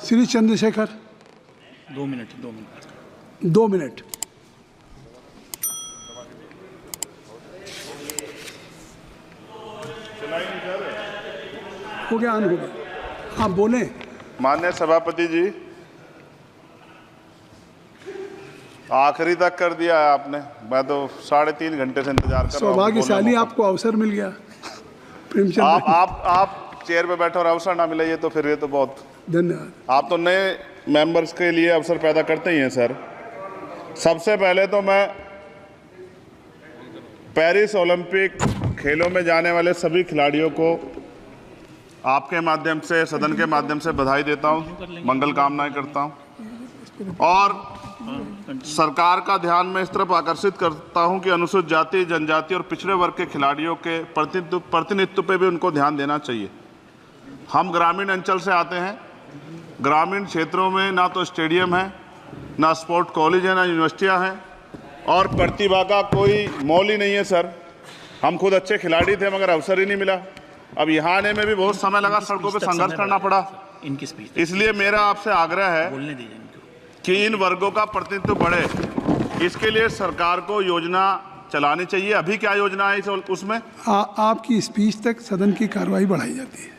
Shri Chandrashekhar 2 minute 2 minute. हो गया, on हो गया। आप बोलें। माननीय सभापति जी, आखिरी तक कर दिया है आपने। मैं तो 3.5 घंटे से इंतजार कर रहा हूं। सौभाग्यशाली आपको अवसर मिल गया। प्रेमचंद आप चेयर पे बैठे और अवसर ना मिले, ये तो फिर ये तो बहुत धन्यवाद। आप तो नए मेंबर्स के लिए अवसर पैदा करते ही हैं सर। सबसे पहले तो मैं पेरिस ओलंपिक खेलों में जाने वाले सभी खिलाड़ियों को आपके माध्यम से, सदन के माध्यम से बधाई देता हूं, मंगल कामनाएं करता हूं और सरकार का ध्यान में इस तरफ आकर्षित करता हूं कि अनुसूचित जाति, जनजाति और पिछड़े वर्ग के खिलाड़ियों के प्रतिनिधित्व पे भी उनको ध्यान देना चाहिए। हम ग्रामीण अंचल से आते हैं। ग्रामीण क्षेत्रों में ना तो स्टेडियम है, ना स्पोर्ट कॉलेज है, ना यूनिवर्सिटियां हैं और प्रतिभा का कोई मोल ही नहीं है सर। हम खुद अच्छे खिलाड़ी थे मगर अवसर ही नहीं मिला। अब यहाँ आने में भी बहुत समय लगा, सड़कों पे संघर्ष करना पड़ा। इसलिए मेरा आपसे आग्रह है कि इन वर्गों का प्रतिनिधित्व बढ़े, इसके लिए सरकार को योजना चलानी चाहिए। अभी क्या योजना है उसमें? आपकी स्पीच तक सदन की कार्रवाई बढ़ाई जाती है।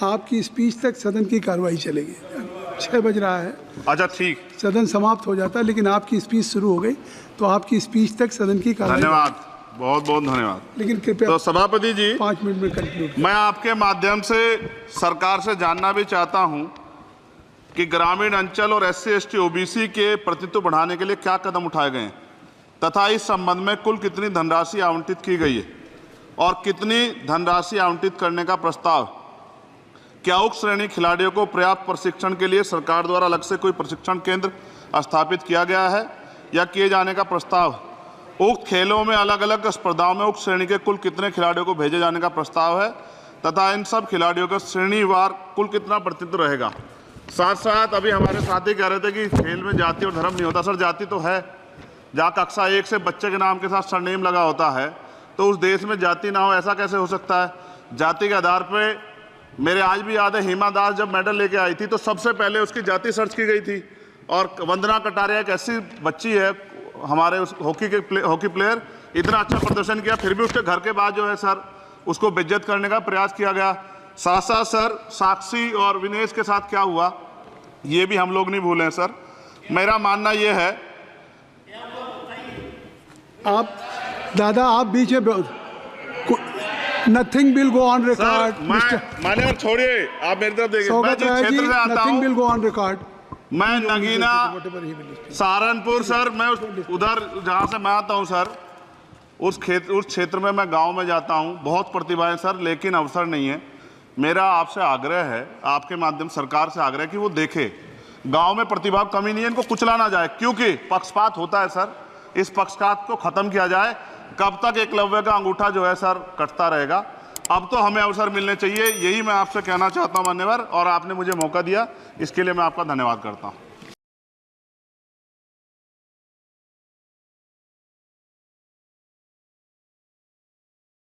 आपकी स्पीच तक सदन की कार्रवाई चलेगी। 6 बज रहा है। अच्छा ठीक, सदन समाप्त हो जाता है, लेकिन आपकी स्पीच शुरू हो गई तो आपकी स्पीच तक सदन की कार्रवाई। धन्यवाद, बहुत बहुत धन्यवाद। लेकिन कृपया तो सभापति जी 5 मिनट में कंक्लूड। मैं आपके माध्यम से सरकार से जानना भी चाहता हूं कि ग्रामीण अंचल और SC, ST, OBC के प्रतिनिधित्व बढ़ाने के लिए क्या कदम उठाए गए हैं तथा इस संबंध में कुल कितनी धनराशि आवंटित की गई है और कितनी धनराशि आवंटित करने का प्रस्ताव। क्या उक्त श्रेणी खिलाड़ियों को पर्याप्त प्रशिक्षण के लिए सरकार द्वारा अलग से कोई प्रशिक्षण केंद्र स्थापित किया गया है या किए जाने का प्रस्ताव। उक्त खेलों में अलग अलग स्पर्धाओं में उक्त श्रेणी के कुल कितने खिलाड़ियों को भेजे जाने का प्रस्ताव है तथा इन सब खिलाड़ियों का श्रेणीवार कुल कितना प्रतिनिधित्व रहेगा। साथ साथ अभी हमारे साथी कह रहे थे कि खेल में जाति और धर्म नहीं होता। सर जाति तो है, जहाँ कक्षा 1 से बच्चे के नाम के साथ सरनेम लगा होता है तो उस देश में जाति ना हो, ऐसा कैसे हो सकता है? जाति के आधार पे मेरे आज भी याद है, हिमा दास जब मेडल लेके आई थी तो सबसे पहले उसकी जाति सर्च की गई थी। और वंदना कटारिया एक ऐसी बच्ची है हमारे उस हॉकी प्लेयर, इतना अच्छा प्रदर्शन किया, फिर भी उसके घर के बाद जो है सर उसको बेइज्जत करने का प्रयास किया गया। साथ साथ सर साक्षी और विनेश के साथ क्या हुआ ये भी हम लोग नहीं भूलें सर। मेरा मानना ये है, आप दादा आप बीच में nothing will go on record. माने और छोड़िए, आप मेरी तरफ देखिए। मैं जिस क्षेत्र से आता हूं, nothing will go on record. मैं नगीना सहारनपुर सर, मैं उधर जहाँ से मैं आता हूँ सर, उस क्षेत्र में मैं गांव में जाता हूँ। बहुत प्रतिभाएं सर, लेकिन अवसर नहीं है। मेरा आपसे आग्रह है, आपके माध्यम सरकार से आग्रह है कि वो देखे गांव में प्रतिभा कमी नहीं है, इनको कुचला ना जाए क्योंकि पक्षपात होता है सर। इस पक्षपात को खत्म किया जाए। कब तक एकलव्य का अंगूठा जो है सर कटता रहेगा? अब तो हमें अवसर मिलने चाहिए, यही मैं आपसे कहना चाहता हूं मान्यवर, और आपने मुझे मौका दिया इसके लिए मैं आपका धन्यवाद करता हूं।